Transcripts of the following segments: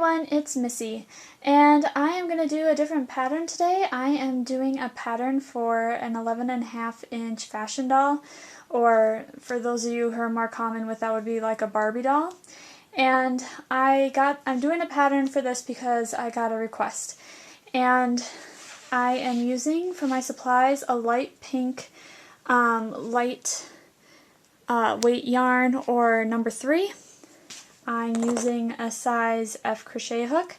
everyone, it's Missy, and I am going to do a different pattern today. I am doing a pattern for an 11.5-inch fashion doll, or for those of you who are more common with that would be like a Barbie doll. And I'm doing a pattern for this because I got a request. And I am using for my supplies a light pink light weight yarn, or number 3. I'm using a size F crochet hook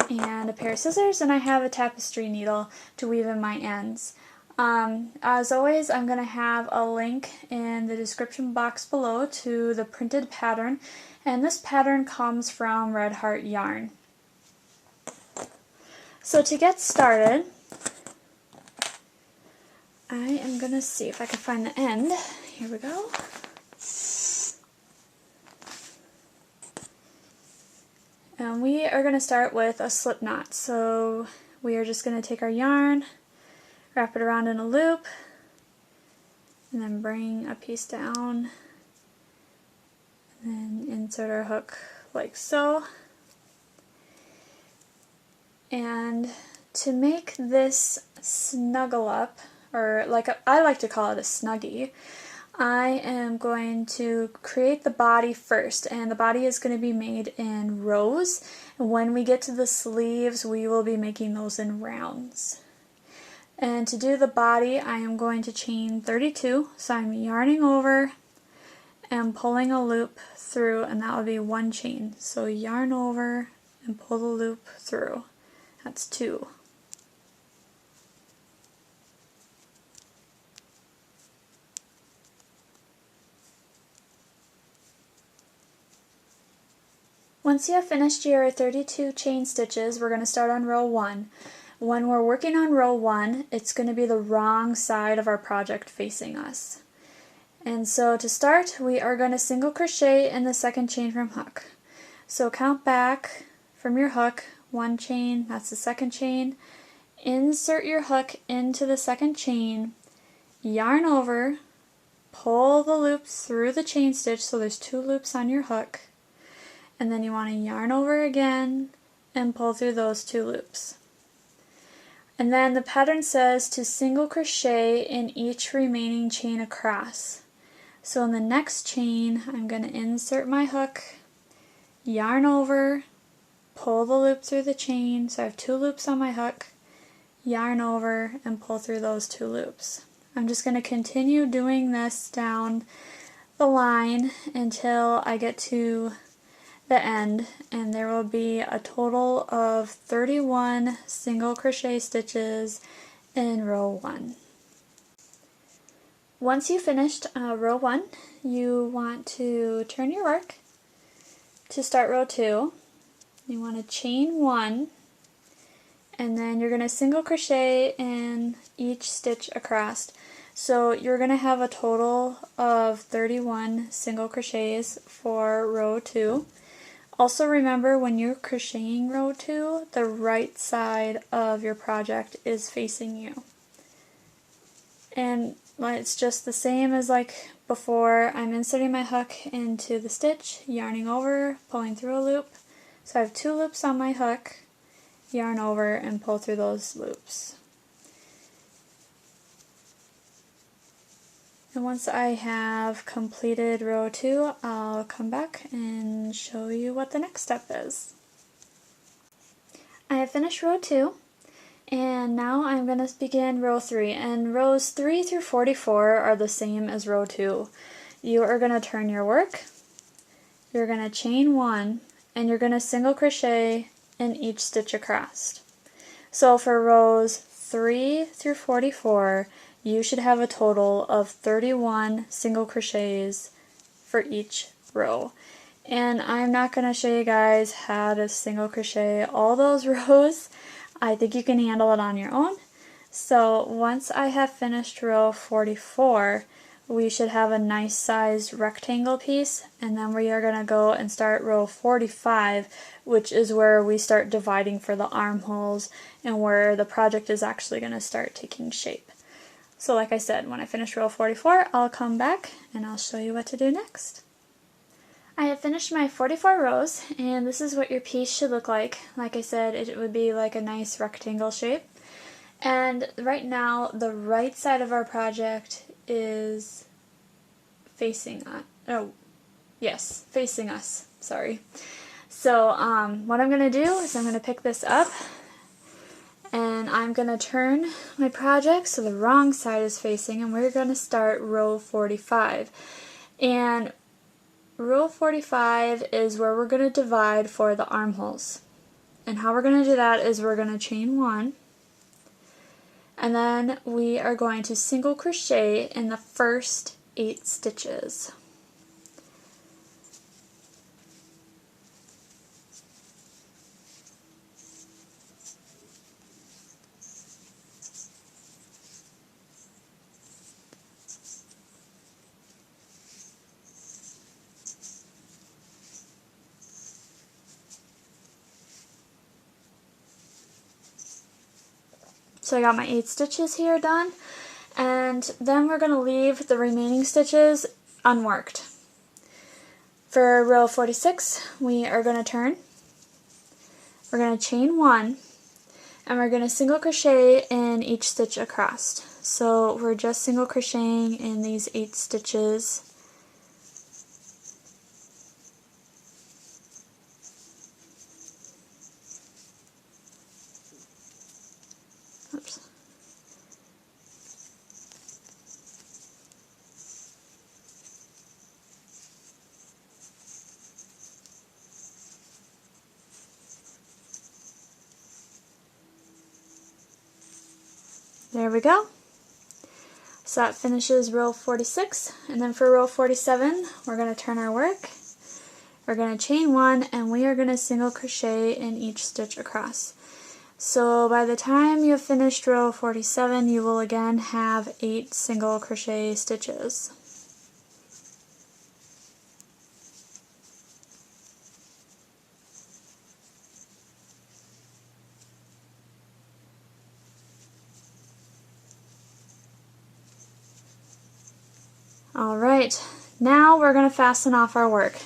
and a pair of scissors, and I have a tapestry needle to weave in my ends. As always, I'm going to have a link in the description box below to the printed pattern, and this pattern comes from Red Heart Yarn. So to get started, I am going to see if I can find the end. Here we go. And we are going to start with a slip knot. So we are just going to take our yarn, wrap it around in a loop, and then bring a piece down, and then insert our hook like so. And to make this snuggle up, or I like to call it a snuggie, I am going to create the body first, and the body is going to be made in rows. And when we get to the sleeves, we will be making those in rounds. And to do the body, I am going to chain 32, so I'm yarning over and pulling a loop through, and that would be 1 chain. So yarn over and pull the loop through. That's 2. Once you have finished your 32 chain stitches, we're going to start on row 1. When we're working on row 1, it's going to be the wrong side of our project facing us. And so to start, we are going to single crochet in the second chain from hook. So count back from your hook, 1 chain, that's the second chain. Insert your hook into the second chain, yarn over, pull the loops through the chain stitch, so there's 2 loops on your hook. And then you want to yarn over again and pull through those 2 loops. And then the pattern says to single crochet in each remaining chain across. So in the next chain, I'm going to insert my hook, yarn over, pull the loop through the chain, so I have 2 loops on my hook, yarn over, and pull through those 2 loops. I'm just going to continue doing this down the line until I get to the end, and there will be a total of 31 single crochet stitches in row 1. Once you've finished row 1, you want to turn your work to start row 2. You want to chain 1, and then you're going to single crochet in each stitch across. So you're going to have a total of 31 single crochets for row 2. Also remember, when you're crocheting row 2, the right side of your project is facing you. And it's just the same as like before. I'm inserting my hook into the stitch, yarning over, pulling through a loop. So I have 2 loops on my hook, yarn over, and pull through those loops. And once I have completed row 2, I'll come back and show you what the next step is. I have finished row 2, and now I'm going to begin row 3. And rows 3 through 44 are the same as row 2. You are going to turn your work, you're going to chain 1, and you're going to single crochet in each stitch across. So for rows 3 through 44, you should have a total of 31 single crochets for each row. And I'm not going to show you guys how to single crochet all those rows. I think you can handle it on your own. So once I have finished row 44, we should have a nice sized rectangle piece, and then we are going to go and start row 45, which is where we start dividing for the armholes and where the project is actually going to start taking shape. So like I said, when I finish row 44, I'll come back and I'll show you what to do next. I have finished my 44 rows, and this is what your piece should look like. Like I said, it would be like a nice rectangle shape. And right now, the right side of our project is facing us. Oh, yes, facing us. Sorry. So what I'm going to do is I'm going to pick this up, and I'm going to turn my project so the wrong side is facing, and we're going to start row 45. And row 45 is where we're going to divide for the armholes. And how we're going to do that is we're going to chain 1, and then we are going to single crochet in the first 8 stitches. So I got my 8 stitches here done, and then we're going to leave the remaining stitches unworked. For row 46, we are going to turn, we're going to chain 1, and we're going to single crochet in each stitch across. So we're just single crocheting in these 8 stitches. Oops. There we go. So that finishes row 46, and then for row 47, we're going to turn our work. We're going to chain 1, and we are going to single crochet in each stitch across. So by the time you have finished row 47, you will again have 8 single crochet stitches. Alright, now we're going to fasten off our work.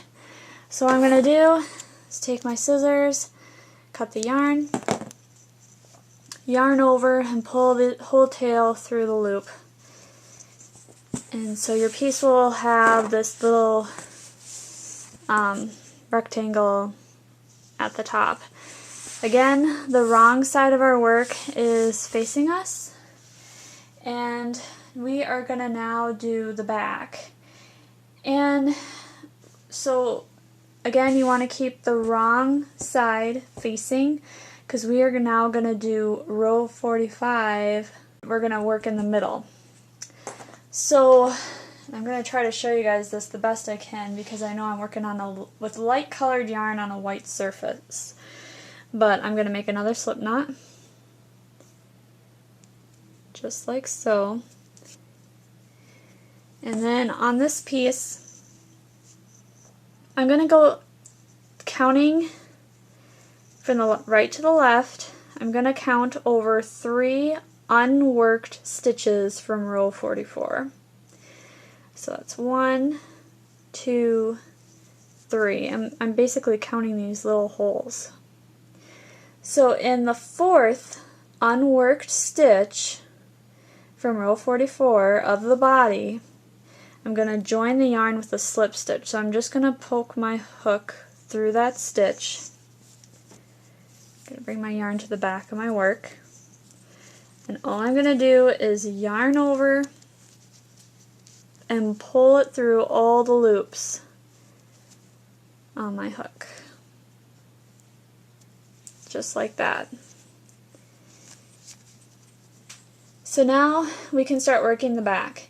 So what I'm going to do is take my scissors, cut the yarn over, and pull the whole tail through the loop. And so your piece will have this little rectangle at the top. Again, the wrong side of our work is facing us, and we are going to now do the back. And so again, you want to keep the wrong side facing, because we are now going to do row 45. We're going to work in the middle. So I'm going to try to show you guys this the best I can, because I know I'm working on with light colored yarn on a white surface. But I'm going to make another slip knot, just like so. And then on this piece, I'm going to go counting from the right to the left. I'm going to count over 3 unworked stitches from row 44. So that's 1, 2, 3. I'm basically counting these little holes. So in the 4th unworked stitch from row 44 of the body, I'm going to join the yarn with a slip stitch. So I'm just going to poke my hook through that stitch. I'm going to bring my yarn to the back of my work. And all I'm going to do is yarn over and pull it through all the loops on my hook. Just like that. So now we can start working the back.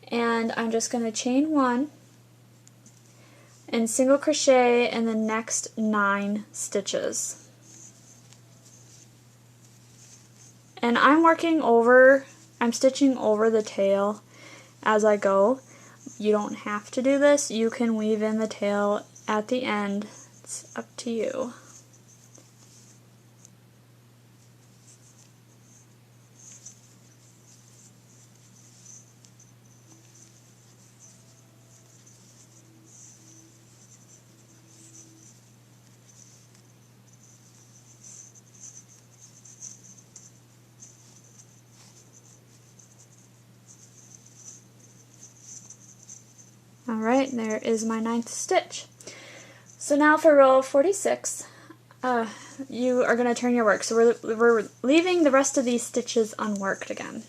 And I'm just going to chain 1 and single crochet in the next 9 stitches. And I'm stitching over the tail as I go. You don't have to do this. You can weave in the tail at the end. It's up to you. Alright, there is my 9th stitch. So now for row 46, you are going to turn your work. So we're leaving the rest of these stitches unworked again.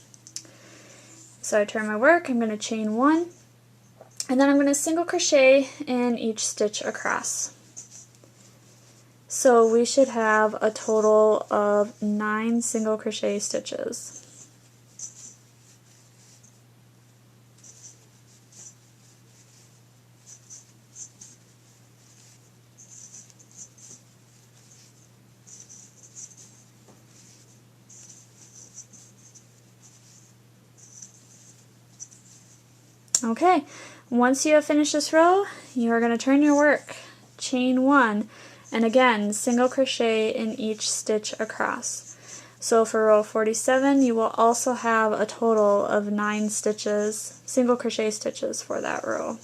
So I turn my work, I'm going to chain 1, and then I'm going to single crochet in each stitch across. So we should have a total of 9 single crochet stitches. Okay, once you have finished this row, you are going to turn your work, chain 1, and again, single crochet in each stitch across. So for row 47, you will also have a total of 9 stitches, single crochet stitches for that row.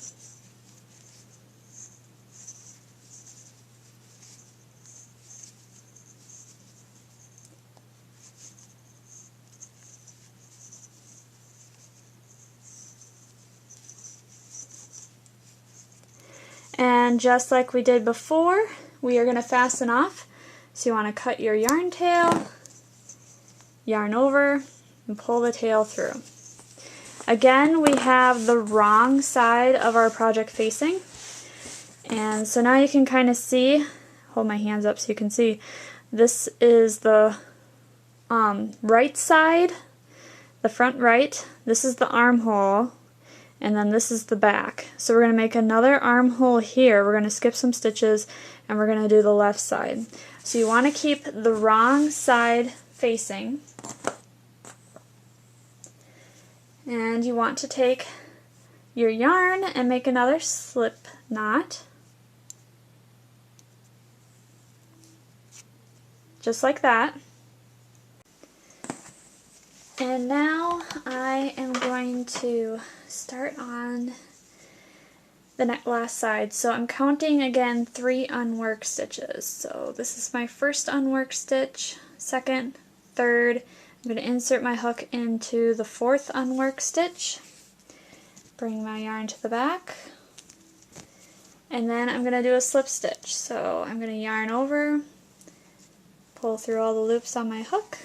And just like we did before, we are going to fasten off. So you want to cut your yarn tail, yarn over, and pull the tail through. Again, we have the wrong side of our project facing. And so now you can kind of see, hold my hands up so you can see, this is the right side, the front right, this is the armhole, and then this is the back. So we're going to make another armhole here. We're going to skip some stitches and we're going to do the left side. So you want to keep the wrong side facing, and you want to take your yarn and make another slip knot, just like that. And now I am going to start on the last side. So I'm counting again 3 unworked stitches. So this is my first unworked stitch, second, third. I'm going to insert my hook into the 4th unworked stitch, bring my yarn to the back, and then I'm going to do a slip stitch. So I'm going to yarn over, pull through all the loops on my hook,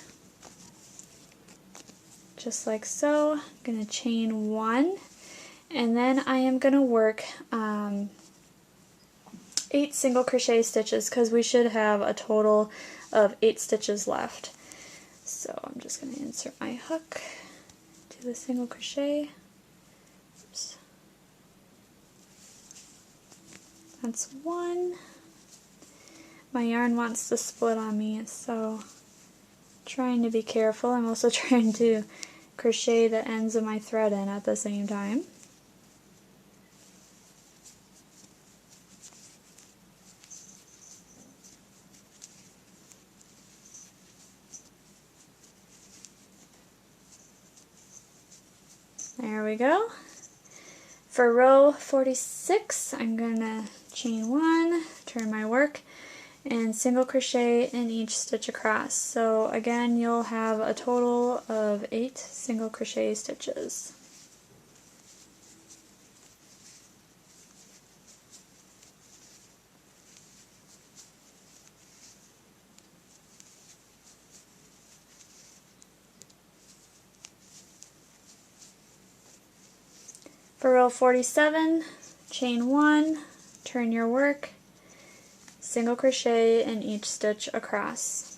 just like so. I'm going to chain 1, and then I am going to work 8 single crochet stitches because we should have a total of 8 stitches left. So I'm just going to insert my hook, do the single crochet. Oops. That's 1. My yarn wants to split on me, so trying to be careful. I'm also trying to crochet the ends of my thread in at the same time. There we go. For row 46, I'm going to chain 1, turn my work, and single crochet in each stitch across. So again, you'll have a total of 8 single crochet stitches. For row 47, chain 1, turn your work, single crochet in each stitch across.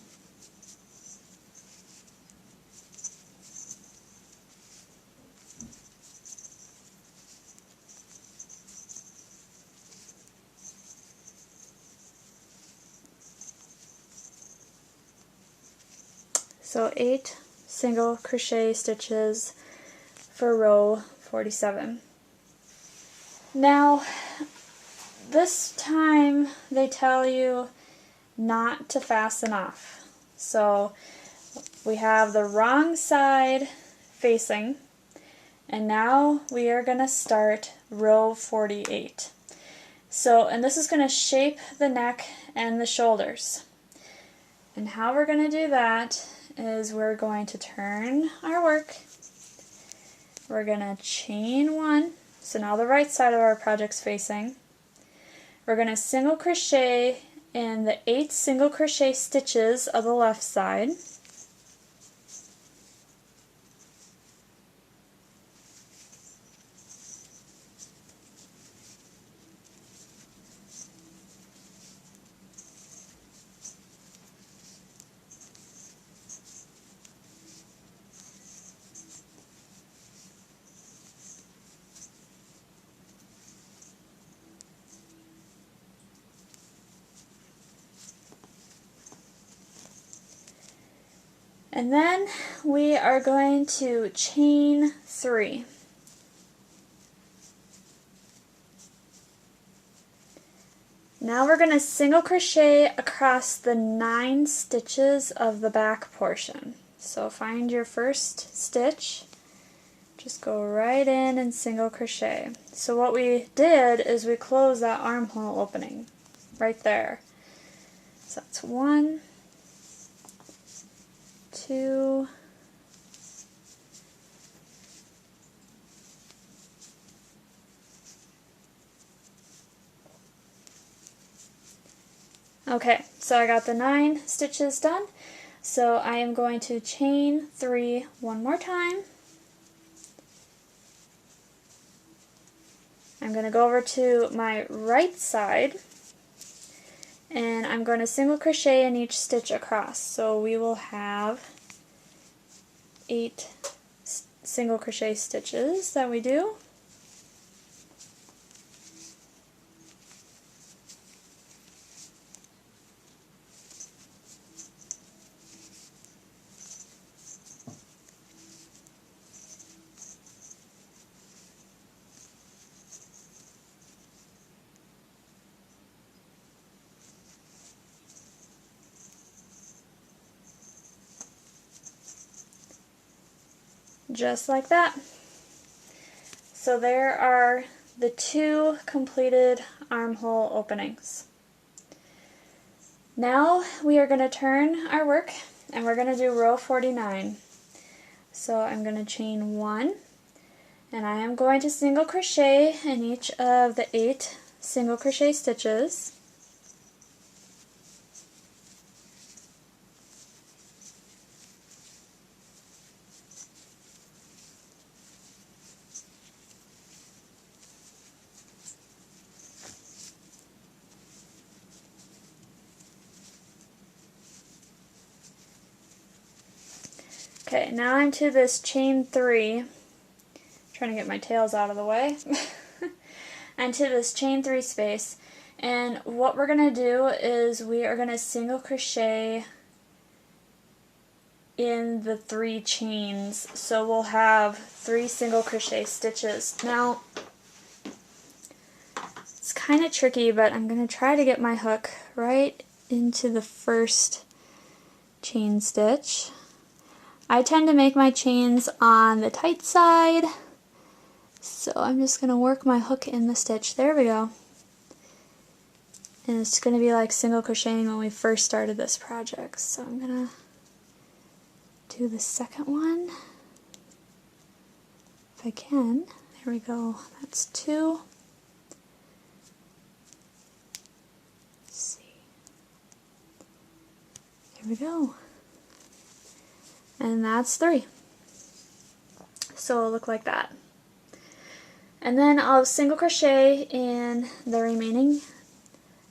So 8 single crochet stitches for row 47. Now, this time they tell you not to fasten off. So we have the wrong side facing, and now we are going to start row 48. So, and this is going to shape the neck and the shoulders. And how we're going to do that is we're going to turn our work, we're going to chain 1, So now the right side of our project's facing. We're going to single crochet in the 8 single crochet stitches of the left side. And then we are going to chain 3. Now we're going to single crochet across the 9 stitches of the back portion. So find your first stitch, just go right in and single crochet. So what we did is we closed that armhole opening right there. So that's 1, 2, okay, so I got the 9 stitches done. So I am going to chain 3 one more time. I'm going to go over to my right side and I'm going to single crochet in each stitch across. So we will have 8 single crochet stitches that we do. Just like that. So there are the 2 completed armhole openings. Now we are going to turn our work and we're going to do row 49. So I'm going to chain 1 and I am going to single crochet in each of the 8 single crochet stitches. Okay, now I'm to this chain 3, trying to get my tails out of the way, and to this chain 3 space, and what we're going to do is we are going to single crochet in the 3 chains, so we'll have 3 single crochet stitches. Now, it's kind of tricky, but I'm going to try to get my hook right into the first chain stitch. I tend to make my chains on the tight side, so I'm just going to work my hook in the stitch. There we go. And it's going to be like single crocheting when we first started this project. So I'm going to do the second one, if I can. There we go. That's 2. Let's see. There we go. And that's 3. So it'll look like that. And then I'll single crochet in the remaining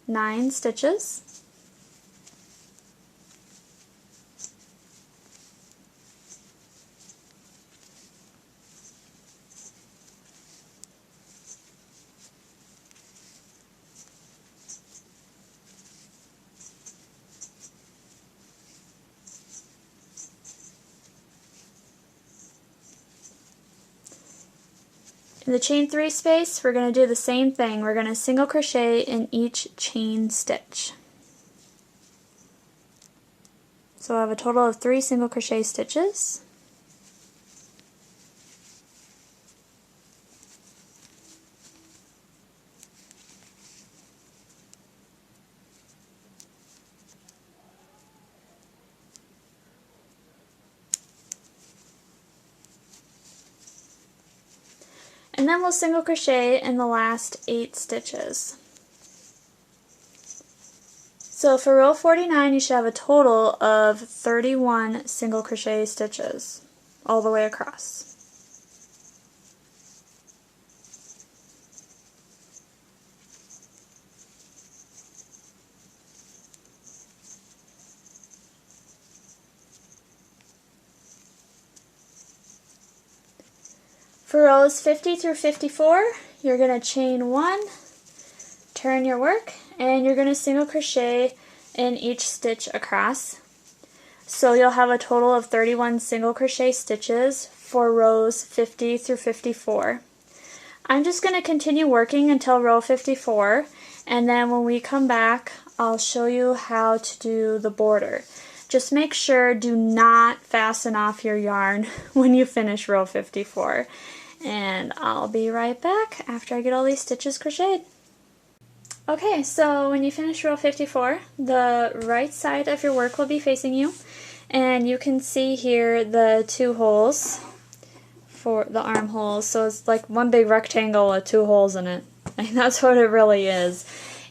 9 stitches. In the chain 3 space, we're going to do the same thing. We're going to single crochet in each chain stitch. So I'll have a total of 3 single crochet stitches. And then we'll single crochet in the last 8 stitches. So for row 49 you should have a total of 31 single crochet stitches all the way across. For rows 50 through 54, you're going to chain 1, turn your work, and you're going to single crochet in each stitch across. So you'll have a total of 31 single crochet stitches for rows 50 through 54. I'm just going to continue working until row 54, and then when we come back, I'll show you how to do the border. Just make sure do not fasten off your yarn when you finish row 54. And I'll be right back after I get all these stitches crocheted. Okay, so when you finish row 54, the right side of your work will be facing you, and you can see here the 2 holes for the armholes. So it's like one big rectangle with 2 holes in it. And that's what it really is.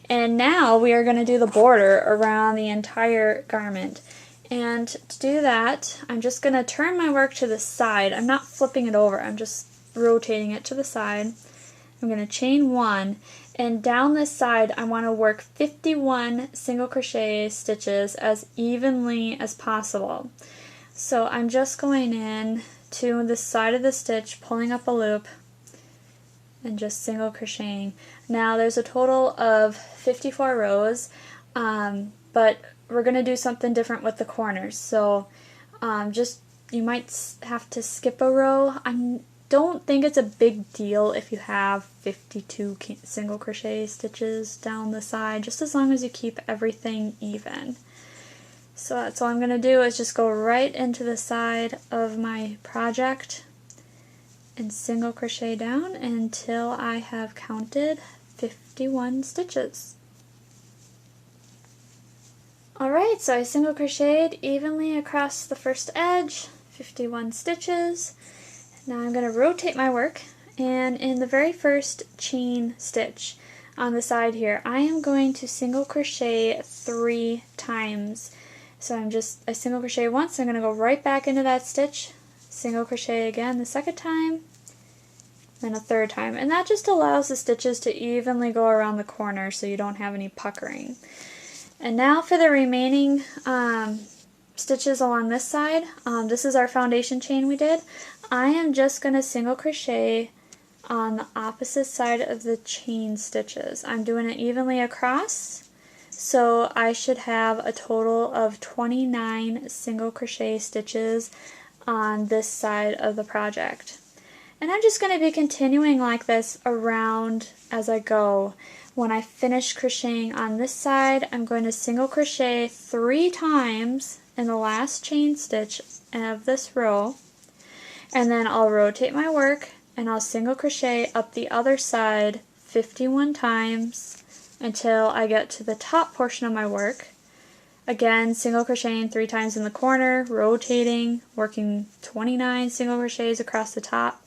And now we are going to do the border around the entire garment. And to do that, I'm just going to turn my work to the side. I'm not flipping it over, I'm just rotating it to the side. I'm going to chain 1, and down this side I want to work 51 single crochet stitches as evenly as possible. So I'm just going in to the side of the stitch, pulling up a loop, and just single crocheting. Now there's a total of 54 rows, but we're going to do something different with the corners. So you might have to skip a row. Don't think it's a big deal if you have 52 single crochet stitches down the side, just as long as you keep everything even. So that's all I'm going to do is just go right into the side of my project and single crochet down until I have counted 51 stitches. Alright, so I single crocheted evenly across the first edge, 51 stitches. Now I'm going to rotate my work, and in the very first chain stitch on the side here, I am going to single crochet 3 times. So I single crochet once, I'm going to go right back into that stitch, single crochet again the second time, then a third time. And that just allows the stitches to evenly go around the corner so you don't have any puckering. And now for the remaining stitches along this side, this is our foundation chain we did. I am just going to single crochet on the opposite side of the chain stitches. I'm doing it evenly across, so I should have a total of 29 single crochet stitches on this side of the project. And I'm just going to be continuing like this around as I go. When I finish crocheting on this side, I'm going to single crochet 3 times in the last chain stitch of this row, and then I'll rotate my work and I'll single crochet up the other side 51 times until I get to the top portion of my work. Again, single crocheting 3 times in the corner, rotating, working 29 single crochets across the top.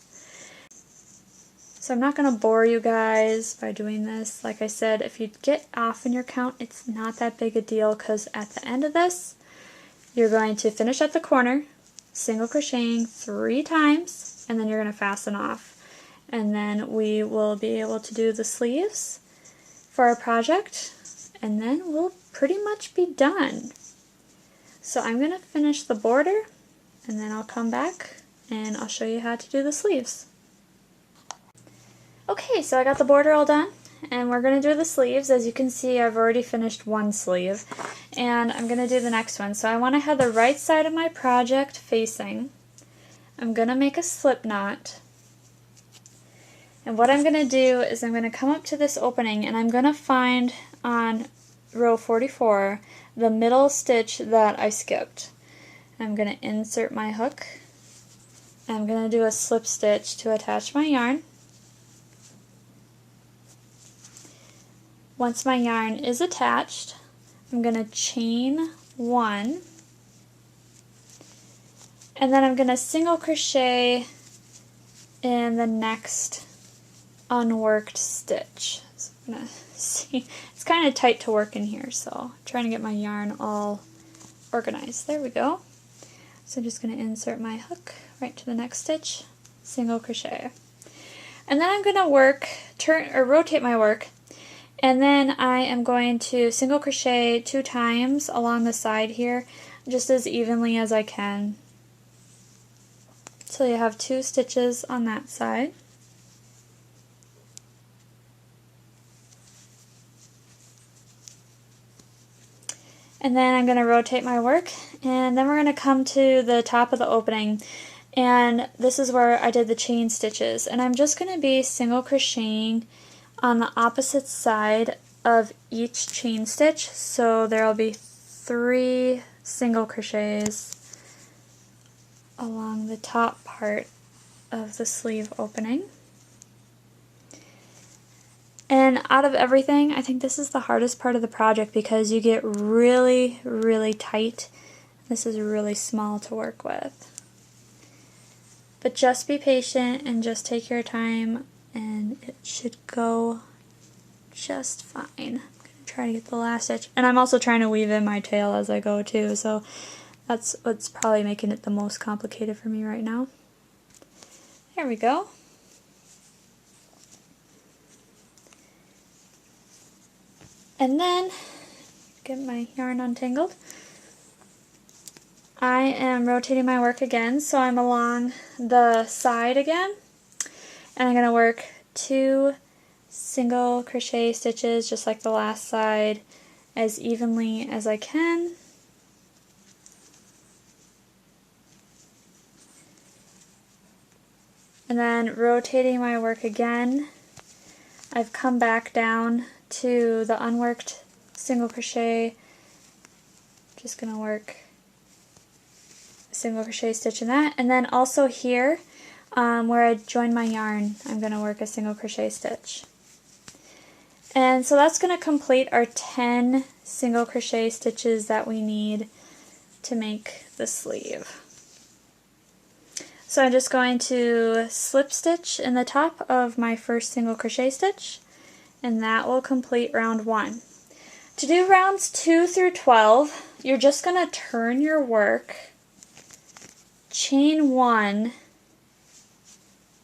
So I'm not going to bore you guys by doing this. Like I said, if you get off in your count, it's not that big a deal, because at the end of this, you're going to finish at the corner, single crocheting 3 times, and then you're going to fasten off. And then we will be able to do the sleeves for our project, and then we'll pretty much be done. So I'm going to finish the border, and then I'll come back and I'll show you how to do the sleeves. Okay, so I got the border all done, and we're going to do the sleeves. As you can see, I've already finished one sleeve, and I'm going to do the next one. So I want to have the right side of my project facing. I'm going to make a slip knot, and what I'm going to do is I'm going to come up to this opening, and I'm going to find on row 44 the middle stitch that I skipped. I'm going to insert my hook. I'm going to do a slip stitch to attach my yarn. Once my yarn is attached, I'm going to chain 1, and then I'm going to single crochet in the next unworked stitch. So I'm gonna see, it's kind of tight to work in here, so I'm trying to get my yarn all organized. There we go. So I'm just going to insert my hook right to the next stitch, single crochet. And then I'm going to rotate my work, and then I am going to single crochet 2 times along the side here, just as evenly as I can. So you have 2 stitches on that side. And then I'm going to rotate my work, and then we're going to come to the top of the opening, and this is where I did the chain stitches, and I'm just going to be single crocheting on the opposite side of each chain stitch, so there will be 3 single crochets along the top part of the sleeve opening. And out of everything, I think this is the hardest part of the project because you get really, really tight. This is really small to work with. But just be patient and just take your time, and it should go just fine. I'm going to try to get the last stitch. And I'm also trying to weave in my tail as I go too, so that's what's probably making it the most complicated for me right now. There we go. And then, get my yarn untangled, I am rotating my work again, so I'm along the side again, and I'm going to work 2 single crochet stitches just like the last side as evenly as I can. And then rotating my work again, I've come back down to the unworked single crochet. Just going to work a single crochet stitch in that, and then also here where I joined my yarn, I'm going to work a single crochet stitch. And so that's going to complete our 10 single crochet stitches that we need to make the sleeve. So I'm just going to slip stitch in the top of my first single crochet stitch, and that will complete round 1. To do rounds 2 through 12, you're just going to turn your work, chain 1,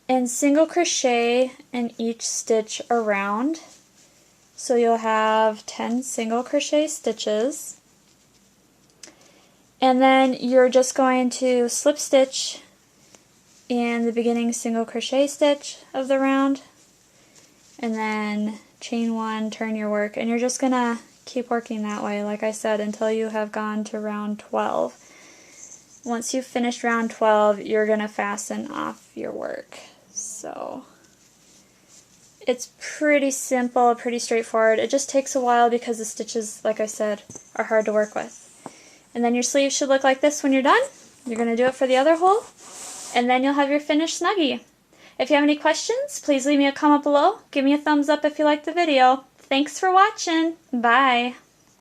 and single crochet in each stitch around. So you'll have 10 single crochet stitches. And then you're just going to slip stitch in the beginning single crochet stitch of the round, and then chain 1, turn your work, and you're just going to keep working that way, like I said, until you have gone to round 12. Once you've finished round 12, you're going to fasten off your work. So it's pretty simple, pretty straightforward. It just takes a while because the stitches, like I said, are hard to work with. And then your sleeve should look like this when you're done. You're going to do it for the other hole, and then you'll have your finished Snuggie. If you have any questions, please leave me a comment below. Give me a thumbs up if you liked the video. Thanks for watching. Bye.